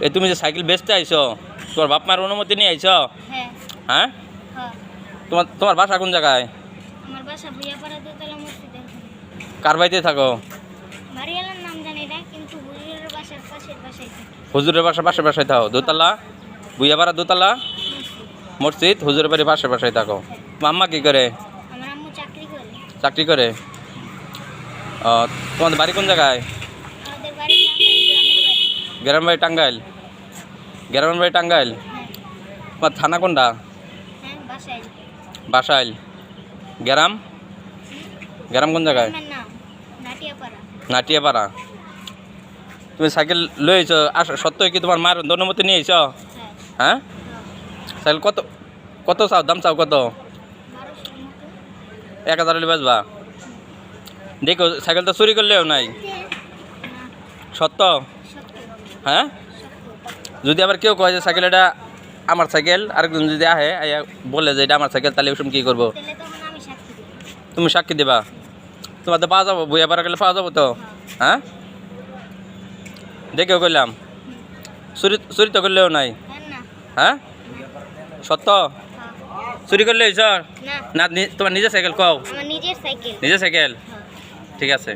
এই তুমি যে সাইকেল বেচতে আইছো তোমার বাপ মার অনুমতি নিয়ে আইছো? হ্যাঁ। হ্যাঁ, হ্যাঁ। তোমার বাসা কোন জায়গায়? আমার বাসা ভুইয়াপাড়া দোতলা মসজিদের কার বাড়িতে থাকো? বাড়িওয়ালার নাম জানি না, কিন্তু হুজুরের বাসার পাশের বাসায় থাকি। হুজুরের বাসা পাশে বাসায় থাকো? দোতলা ভুইয়াপাড়া দোতলা মসজিদ, হুজুরের বাড়ি পাশে বাসায় থাকো। আম্মা কি করে? আমার আম্মু চাকরি করে। চাকরি করে? তোমাদের বাড়ি কোন জায়গায়? আমাদের বাড়ি টাঙ্গাইল, গ্রামের বাড়ি। গ্রামের বাড়ি টাঙ্গাইল? গ্রামের বাড়ি টাঙ্গাইল? হ্যাঁ। তোমার থানা কোনটা? হ্যাঁ, বাসায়। বাসাইল। গ্রাম? গ্রাম কোন জায়গায়? আমার নাম নাটিয়াপাড়া। নাটিয়াপাড়া। তুমি সাইকেল লইছো সত্যই কি তোমার মার অনুমতি নিয়ে আইছো? হ্যাঁ। হ্যাঁ, সাইকেল কত কত চাও, দাম চাও কত? 1200 মতো। 1000 হলে বেচবা? দেখো সাইকেল তো চুরি করলেও নাই। না, সত্য? সত্য। হ্যাঁ, সত্য। যদি আবার কেউ কয় যে সাইকেল এটা আমার সাইকেল, আরেকজন যদি আহে আইয়া বলে যে এটা আমার সাইকেল, তাহলে ওসব কী করবো? তাহলে তখন আমি সাক্ষী দেব। তুমি সাক্ষী দেবা? তোমার তো পাওয়া যাবো, বইয়া পাড়া গেলে পাওয়া যাবো তো? হ্যাঁ, দেখেও করলাম চুরি তো করলেও নাই। হ্যাঁ না। হ্যাঁ, সত্য? হ্যাঁ। চুরি করলে হয়েছ না, না? তোমার নিজের সাইকেল কও? আমার নিজের সাইকেল। নিজের সাইকেল? হ্যাঁ। ঠিক আছে।